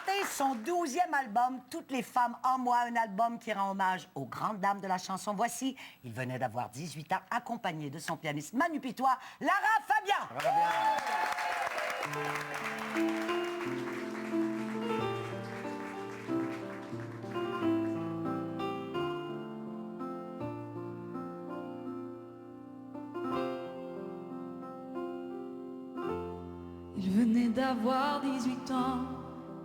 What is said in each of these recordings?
présenter son 12e album, Toutes les femmes en moi, un album qui rend hommage aux grandes dames de la chanson. Voici, il venait d'avoir 18 ans, accompagné de son pianiste Manu Pitois, Lara Fabian. Il venait d'avoir 18 ans,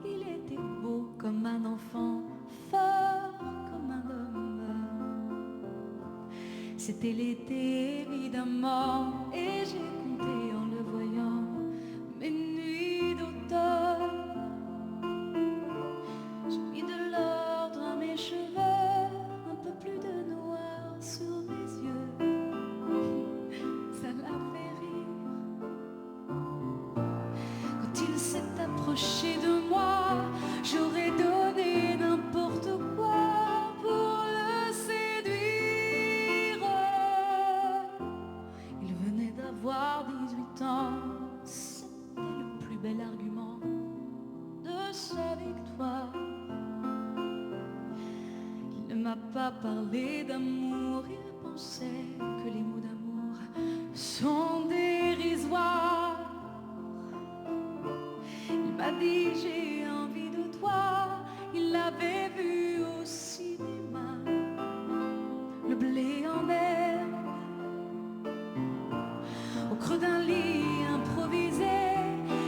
il était beau comme un enfant, fort comme un homme. C'était l'été évidemment, et j'ai compté en le voyant mes nuits d'automne. J'ai mis de l'ordre à mes cheveux, un peu plus de noir sur mes yeux. Ça l'a fait rire. Quand il s'est approché de moi, j'aurais donné n'importe quoi pour le séduire. Il venait d'avoir 18 ans, c'était le plus bel argument de sa victoire. Il ne m'a pas parlé d'amour, il pensait que les mots d'amour sont dérisoires. Il m'a dit j'ai envie de toi, il l'avait vu au cinéma, le blé en herbe, au creux d'un lit improvisé,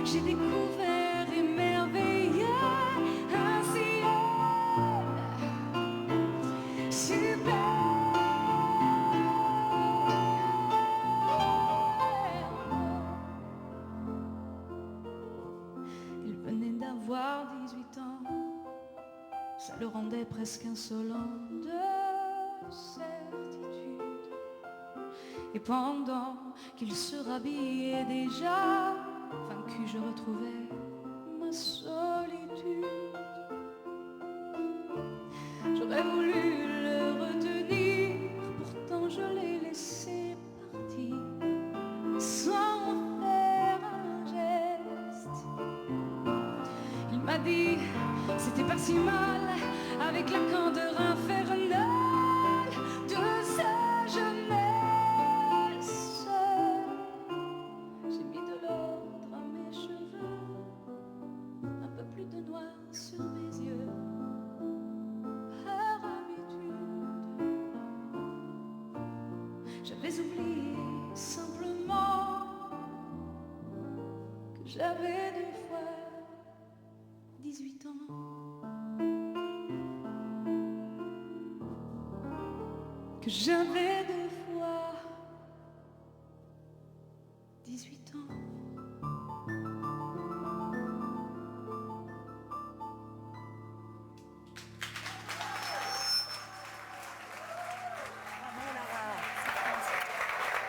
j'ai découvert émerveillé un ciel superbe. Il venait d'avoir 18 ans, ça le rendait presque insolent de certitude. Et pendant qu'il se rhabillait déjà, vaincu je retrouvais ma solitude. J'aurais voulu le retenir, pourtant je l'ai laissé partir sans faire un geste. Il m'a dit, c'était pas si mal, avec la candeur infernale de sa jeunesse. J'ai mis de l'ordre à mes cheveux, un peu plus de noir sur mes yeux. Par habitude, j'avais oublié simplement que j'avais deux fois 18 ans. Que j'avais deux fois 18 ans.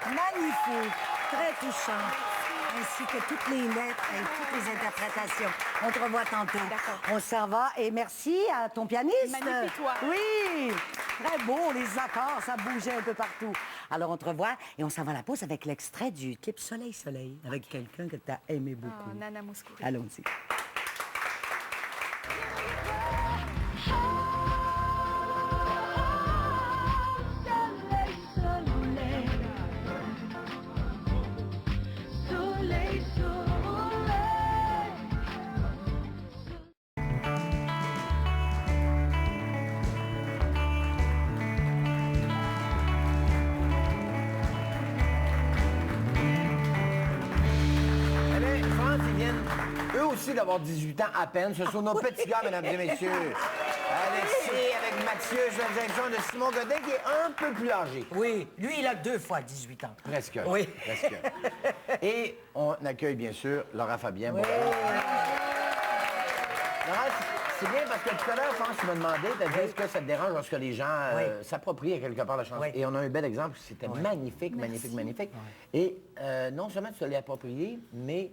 Magnifique, très touchant, ainsi que toutes les lettres et toutes les interprétations. On te revoit tantôt. On s'en va et merci à ton pianiste. Manu Pitois. Oui, très beau, les accords, ça bougeait un peu partout. Alors on te revoit et on s'en va à la pause avec l'extrait du clip Soleil Soleil avec quelqu'un que tu as aimé beaucoup. Oh, Nana Mouskouri. Allons-y. Soleil, soleil. Eh bien, France, ils viennent eux aussi d'avoir 18 ans à peine. Ce sont nos petits gars, mesdames et messieurs. Alexis avec Mathieu, sous la direction de Simon Godin, qui est un peu plus âgé. Oui, lui, il a 2 fois 18 ans. Presque. Oui. Presque. Et on accueille, bien sûr, Lara Fabian. Oui. Bonjour. Laura, c'est bien parce que tout à l'heure, France, tu m'as demandé, t'as dit, est-ce que ça te dérange lorsque les gens s'approprient quelque part la chanson? Oui. Et on a un bel exemple, c'était magnifique, magnifique, magnifique. Et non seulement tu te l'es approprié, mais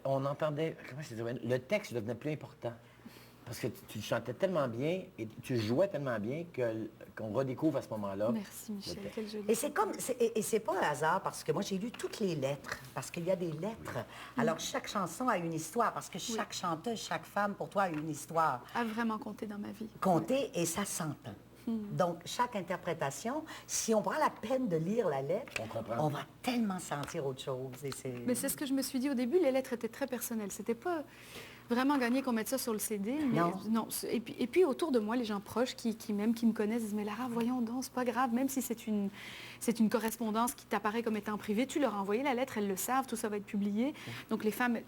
on entendait, comment je te dirais, le texte devenait plus important. Parce que tu chantais tellement bien et tu jouais tellement bien qu'on redécouvre à ce moment-là. Merci, Michel. Quelle jolie. Et c'est comme, et c'est pas un hasard parce que moi j'ai lu toutes les lettres, parce qu'il y a des lettres. Alors chaque chanson a une histoire, parce que chaque chanteuse, chaque femme pour toi a une histoire. A vraiment compté dans ma vie. Comptée et ça s'entend. Donc chaque interprétation, si on prend la peine de lire la lettre, on va tellement sentir autre chose. Mais c'est ce que je me suis dit au début, les lettres étaient très personnelles. C'était pas vraiment gagné qu'on mette ça sur le CD. Mais Non. Et puis autour de moi, les gens proches qui m'aiment, qui me connaissent, disent, mais Lara, voyons donc, c'est pas grave, même si c'est une correspondance qui t'apparaît comme étant privée, tu leur as envoyé la lettre, elles le savent, tout ça va être publié. Donc les femmes,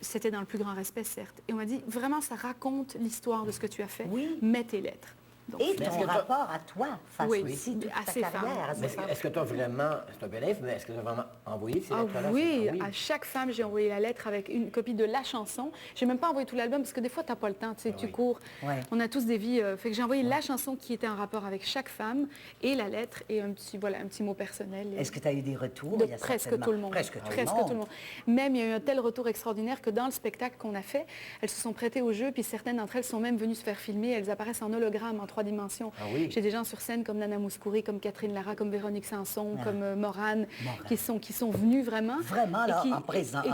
c'était dans le plus grand respect, certes. Et on m'a dit, vraiment, ça raconte l'histoire de ce que tu as fait. Oui. Mets tes lettres. Donc, Et ton rapport à toi, face aussi, toute à ta ces carrière. femmes. Mais est-ce que tu as vraiment, c'est un bel livre, mais est-ce que tu as vraiment envoyé ces Ah lettres-là? oui, à chaque femme, j'ai envoyé la lettre avec une copie de la chanson. J'ai même pas envoyé tout l'album parce que des fois, tu n'as pas le temps, tu sais, tu cours. Ouais. On a tous des vies. Fait que j'ai envoyé la chanson qui était en rapport avec chaque femme et la lettre et un petit mot personnel. Est-ce que tu as eu des retours? De Il y a presque certainement- tout le monde. Presque tout le monde. Même, il y a eu un tel retour extraordinaire que dans le spectacle qu'on a fait, elles se sont prêtées au jeu, puis certaines d'entre elles sont même venues se faire filmer. Elles apparaissent en hologramme, en 3 dimensions. Ah oui. J'ai des gens sur scène comme Nana Mouskouri, comme Catherine Lara, comme Véronique Sanson, comme Morane, qui sont venus vraiment. Vraiment, là, en présent. Et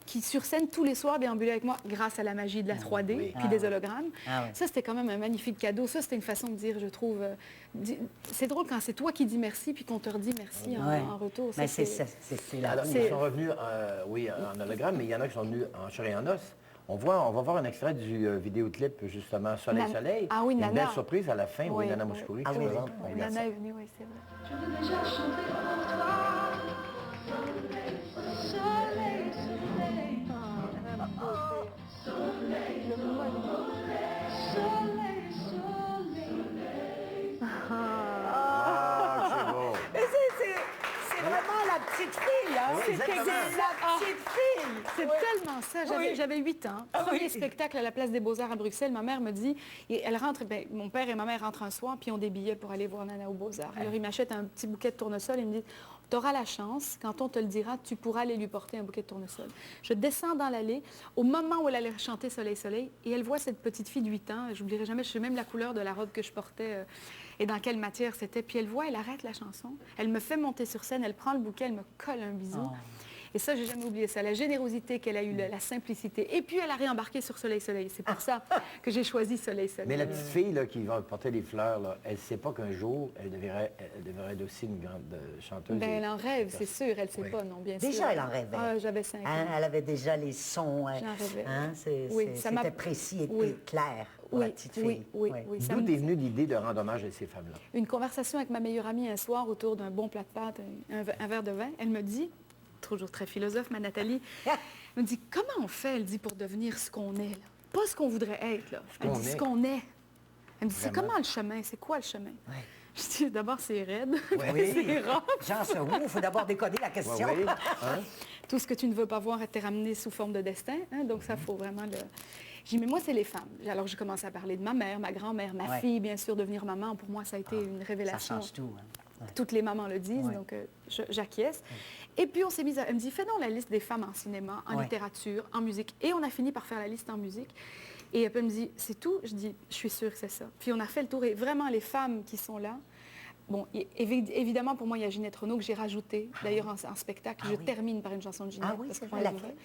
qui sur scène tous les soirs déambulaient avec moi grâce à la magie de la 3D, puis des hologrammes. Ah oui. Ça, c'était quand même un magnifique cadeau. Ça, c'était une façon de dire, je trouve... c'est drôle quand c'est toi qui dis merci, puis qu'on te redit merci en retour. Mais Ça, c'est là. Alors, ils sont revenus, oui, en hologramme, mais il y en a qui sont venus en chair et en os. On va voir un extrait du vidéoclip, justement, Soleil. Ah oui, Une Nana. belle surprise à la fin, oui, Oui, Nana oui. Mouskouri Ah qui se oui, présente. oui. On regarde Nana ça. est venue, oui, c'est vrai. Je veux déjà chanter pour toi. Soleil, soleil. Soleil, soleil. Ah, c'est beau. Mais c'est vraiment la petite fille, hein? Oui, C'est exactement. la petite fille. C'est tellement ça. Oui. J'avais 8 ans. Ah Premier oui. spectacle à la Place des Beaux-Arts à Bruxelles. Ma mère me dit, et elle rentre, mon père et ma mère rentrent un soir, puis ils ont des billets pour aller voir Nana aux Beaux-Arts. Alors, ils m'achètent un petit bouquet de tournesol et ils me disent, tu auras la chance, quand on te le dira, tu pourras aller lui porter un bouquet de tournesol. Je descends dans l'allée, au moment où elle allait chanter Soleil, soleil, et elle voit cette petite fille de 8 ans, je n'oublierai jamais, je sais même la couleur de la robe que je portais et dans quelle matière c'était. Puis elle voit, elle arrête la chanson, elle me fait monter sur scène, elle prend le bouquet, elle me colle un bisou. Et ça, j'ai jamais oublié ça, la générosité qu'elle a eue, la simplicité. Et puis, elle a réembarqué sur Soleil, soleil. C'est pour ça que j'ai choisi Soleil, soleil. Mais la petite fille là, qui va porter des fleurs, là, elle ne sait pas qu'un jour, elle devrait être aussi une grande chanteuse. Ben, elle en rêve, c'est sûr. Elle ne sait pas, non, bien sûr. Déjà, elle en rêvait. Ah, j'avais 5 ans. Hein, elle avait déjà les sons. J'en rêvais. Hein, Oui, ça m'a- c'était précis et Oui. clair pour la Oui, petite oui, fille. oui, Ouais. oui. Ça D'où me- est venue l'idée de rendre hommage à ces femmes-là? Une conversation avec ma meilleure amie un soir autour d'un bon plat de pâtes, un verre de vin. Elle me dit, toujours très philosophe, ma Nathalie, elle me dit, comment on fait, elle dit, pour devenir ce qu'on est, là? Pas ce qu'on voudrait être, là. Elle dit, ce qu'on est. Elle me dit, c'est Vraiment. comment le chemin? C'est quoi le chemin? Ouais. Je dis, d'abord, c'est raide. Oui. C'est rare. Jean Seroux, il faut d'abord décoder la question. Oui, hein? Tout ce que tu ne veux pas voir est ramené sous forme de destin. Hein? Donc, ça, faut vraiment le... J'ai dit, mais moi, c'est les femmes. Alors, j'ai commencé à parler de ma mère, ma grand-mère, ma Ouais. fille, bien sûr, devenir maman. Pour moi, ça a été une Ça révélation. change tout. Hein. Ouais. Toutes les mamans le disent, Ouais. donc j'acquiesce. Et puis, on s'est mis à... Elle me dit, fais donc la liste des femmes en cinéma, en Ouais. littérature, en musique. Et on a fini par faire la liste en musique. Et puis, elle me dit, c'est tout? Je dis, je suis sûre que c'est ça. Puis, on a fait le tour. Et vraiment, les femmes qui sont là... Bon, évidemment, pour moi, il y a Ginette Renaud que j'ai rajouté. D'ailleurs, en spectacle, je oui. termine par une chanson de Ginette. Ah oui, parce c'est que vrai, je laquelle?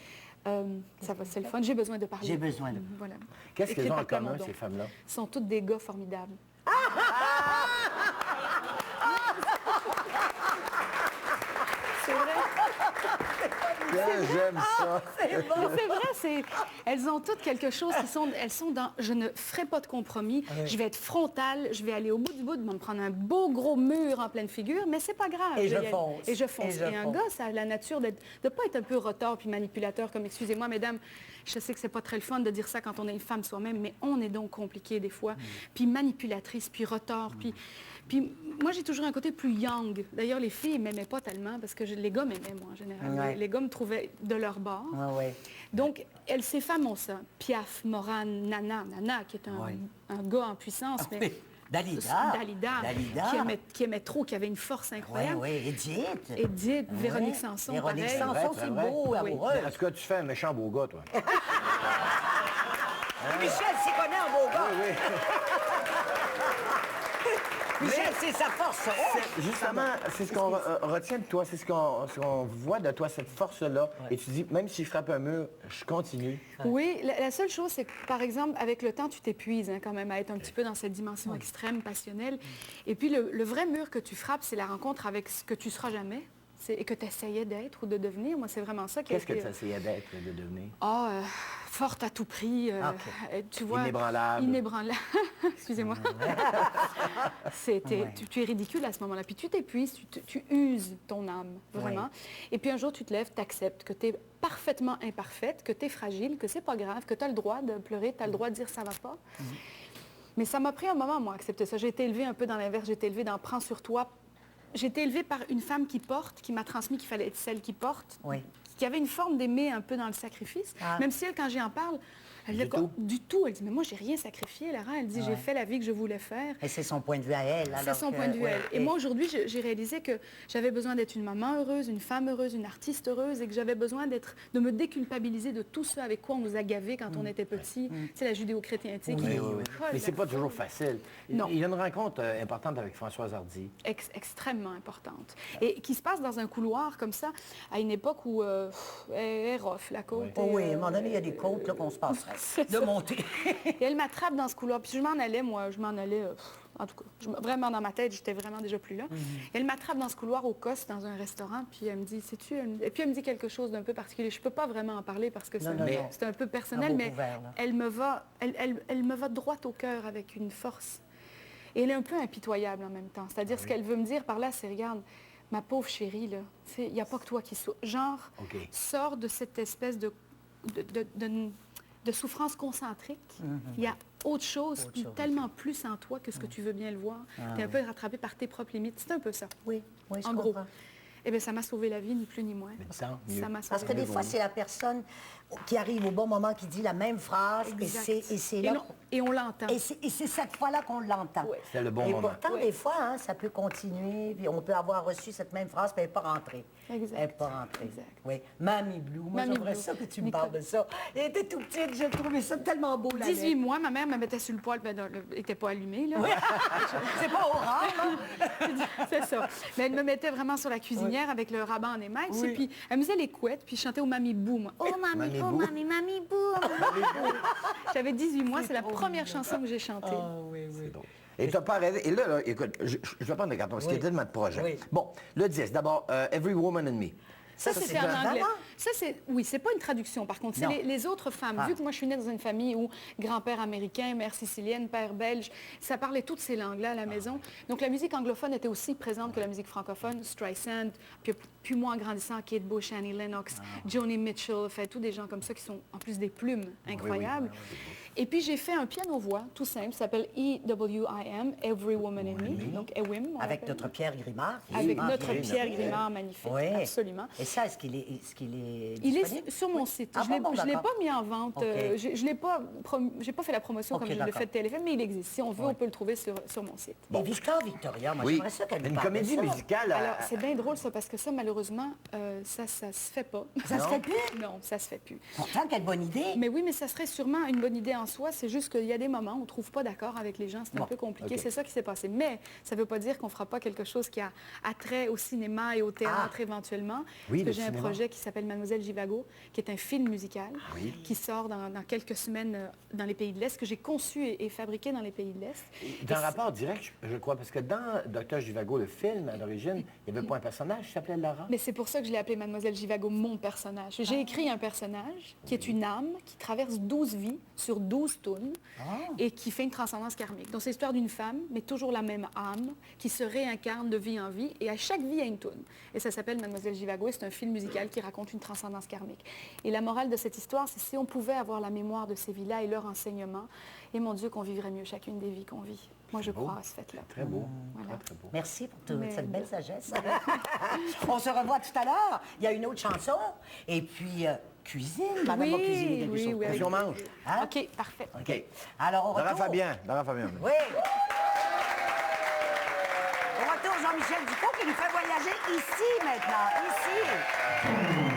ça va, c'est le fun. J'ai besoin de parler. J'ai besoin de- Voilà. Qu'est-ce Écrite qu'elles ont en par commun, Plamondon. ces femmes-là? Sont toutes des gars formidables. C'est vrai. J'aime ça! C'est vrai, elles ont toutes quelque chose elles sont dans, je ne ferai pas de compromis, je vais être frontale, je vais aller au bout du bout, de me prendre un beau gros mur en pleine figure, mais c'est pas grave. Et vais je y aller. fonce. Et je fonce. Et je Et un fonce. gars, ça a la nature de ne pas être un peu retard puis manipulateur, comme, excusez-moi, mesdames, je sais que c'est pas très le fun de dire ça quand on est une femme soi-même, mais on est donc compliqué des fois, puis manipulatrice, puis retard, puis moi, j'ai toujours un côté plus young. D'ailleurs, les filles ne m'aimaient pas tellement parce que les gars m'aimaient, moi, en général. Ouais. Les gars me trouvaient de leur bord. Ouais, ouais. Donc, ces femmes ont ça. Piaf, Morane, Nana, qui est Ouais. un gars en puissance, mais Oui. Dalida. Dalida, qui aimait trop, qui avait une force Oui, incroyable. oui. Edith. Edith, Véronique Ouais. Sanson, Véronique pareil. Sanson, C'est c'est vrai. beau, Oui. amoureux. Est-ce que tu fais un méchant beau gars, toi? Michel s'y connaît en beau gars. Oui, Michel, c'est sa force. Oh! Justement, c'est ce qu'on retient de toi, c'est ce qu'on voit de toi, cette force-là. Et tu dis, même si je frappe un mur, je continue. Oui, la seule chose, c'est que, par exemple, avec le temps, tu t'épuises quand même à être un petit peu dans cette dimension extrême, passionnelle. Et puis, le vrai mur que tu frappes, c'est la rencontre avec ce que tu seras jamais et que tu essayais d'être ou de devenir. Moi, c'est vraiment ça qui a Qu'est-ce que été... tu essayais d'être, de devenir? Forte à tout prix. Tu vois, Inébranlable. Inébranlable. Excusez-moi. Tu es ridicule à ce moment-là. Puis tu t'épuises, tu uses ton âme, vraiment. Et puis un jour, tu te lèves, tu acceptes que tu es parfaitement imparfaite, que tu es fragile, que c'est pas grave, que tu as le droit de pleurer, tu as le droit de dire ça va pas. Mais ça m'a pris un moment, moi, accepter ça. J'ai été élevée un peu dans l'inverse. J'ai été élevée dans « prends sur toi ». J'ai été élevée par une femme qui porte, qui m'a transmis qu'il fallait être celle qui porte, qui avait une forme d'aimer un peu dans le sacrifice. Même si elle, quand j'y en parle, elle dit du tout. Elle dit, mais moi, j'ai rien sacrifié, Lara. Elle dit, j'ai fait la vie que je voulais faire. Et c'est son point de vue à elle. C'est son point de vue à elle. Et moi, aujourd'hui, j'ai réalisé que j'avais besoin d'être une maman heureuse, une femme heureuse, une artiste heureuse, et que j'avais besoin de me déculpabiliser de tout ce avec quoi on nous a gavés quand on était petit. C'est la judéo-chrétienté. Mais c'est pas toujours facile. Non. Il y a une rencontre importante avec Françoise Hardy. Extrêmement importante. Et qui se passe dans un couloir comme ça, à une époque où elle est rough, la côte. Oh oui, à un moment donné, il y a des côtes là, qu'on se passerait de monter. Et elle m'attrape dans ce couloir. Puis je m'en allais, moi, en tout cas, vraiment dans ma tête, j'étais vraiment déjà plus là. Et elle m'attrape dans ce couloir au COS, dans un restaurant, puis elle me dit, sais-tu, et puis elle me dit quelque chose d'un peu particulier. Je peux pas vraiment en parler parce que c'est un peu personnel, mais elle me va droit au cœur avec une force. Et elle est un peu impitoyable en même temps. C'est-à-dire, ce qu'elle veut me dire par là, c'est, regarde, ma pauvre chérie, là, il n'y a pas que toi qui souffres. Genre, sors de cette espèce de souffrance concentrique. Il y a autre chose, tellement plus en toi que ce que tu veux bien le voir. Tu es un peu rattrapé par tes propres limites. C'est un peu ça. Oui, je en gros. Eh bien, ça m'a sauvé la vie, ni plus ni moins. Ça m'a sauvé. Parce que des fois, c'est la personne qui arrive au bon moment, qui dit la même phrase, et c'est là... Et on l'entend. Et c'est cette fois-là qu'on l'entend. Oui. C'est le bon moment. Et pourtant, des fois, ça peut continuer, puis on peut avoir reçu cette même phrase, puis elle n'est pas rentrée. Exact. Elle n'est pas rentrée. Exact. Oui. Mamie Blue, moi, j'aimerais ça que tu me parles de ça. Elle était tout petite, j'ai trouvé ça tellement beau, la 18 mois, ma mère me mettait sur le poêle, ben, elle n'était pas allumée, là. C'est pas au rare, là. C'est ça. Mais elle me mettait vraiment sur la cuisinière avec le rabat en émail, et puis elle me faisait les couettes, puis je chantais au Mamie Bou, moi. Oh, Mamie, oh, Mamie, Mamie Bou. J'avais 18 mois, c'est la première chanson que j'ai chantée. C'est drôle. Et tu n'as pas rêvé. Et là, écoute, je vais prendre des cartons parce qu'il y a tellement de projets. Oui. Bon, le 10, d'abord, Every Woman in Me. Ça, c'était en anglais. Ça, c'est pas une traduction, par contre. C'est les autres femmes. Vu que moi, je suis née dans une famille où grand-père américain, mère sicilienne, père belge, ça parlait toutes ces langues-là à la maison. Donc, la musique anglophone était aussi présente que la musique francophone. Streisand, puis moi, en grandissant, Kate Bush, Annie Lennox, Joni Mitchell, fait tous des gens comme ça qui sont, en plus, des plumes incroyables. Et puis, j'ai fait un piano-voix, tout simple, qui s'appelle EWIM, Every Woman in Me. Donc, EWIM. Avec notre Pierre Grimard. Avec notre Pierre Grimard, magnifique, absolument. Et ça, est-ce qu'il est Il est sur mon site. Je ne l'ai pas mis en vente. Je n'ai pas fait la promotion comme je l'ai fait de TLFM, mais il existe. Si on veut, on peut le trouver sur mon site. Et Victoria, moi, j'aimerais ça qu'elle nous une parle comédie de ça. musicale. Alors, c'est bien drôle, ça, parce que ça, malheureusement, ça se fait pas. Ça se fait plus? Non, ça se fait plus. Pourtant, quelle bonne idée. Mais oui, mais ça serait sûrement une bonne idée en soi. C'est juste qu'il y a des moments où on ne trouve pas d'accord avec les gens. C'est un peu compliqué. C'est ça qui s'est passé. Mais ça ne veut pas dire qu'on ne fera pas quelque chose qui a attrait au cinéma et au théâtre éventuellement. Oui, parce que j'ai un projet qui s'appelle Mademoiselle Givago, qui est un film musical qui sort dans quelques semaines dans les pays de l'Est, que j'ai conçu et fabriqué dans les pays de l'Est. D'un rapport direct, je crois, parce que dans Docteur Givago, le film, à l'origine, il n'y avait pas un personnage qui s'appelait Lara. Mais c'est pour ça que je l'ai appelé Mademoiselle Givago, mon personnage. J'ai écrit un personnage qui est une âme qui traverse 12 vies sur 12 tunes et qui fait une transcendance karmique. Donc c'est l'histoire d'une femme, mais toujours la même âme, qui se réincarne de vie en vie, et à chaque vie, il y a une tune. Et ça s'appelle Mademoiselle Givago, et c'est un film musical qui raconte une transcendance karmique. Et la morale de cette histoire, c'est si on pouvait avoir la mémoire de ces vies-là et leur enseignement, et mon Dieu, qu'on vivrait mieux chacune des vies qu'on vit. Moi, je crois à ce fait-là. Très beau. Voilà. Très beau. Merci pour cette belle sagesse. On se revoit tout à l'heure. Il y a une autre chanson. Et puis, cuisine. Madame va cuisiner quelque chose. Oui. Puis on mange. Hein? OK, parfait. OK. Alors, au Lara retour... Fabian. Oui. Au retour, Jean-Michel Ducot qui nous fait voyager ici maintenant. Ici.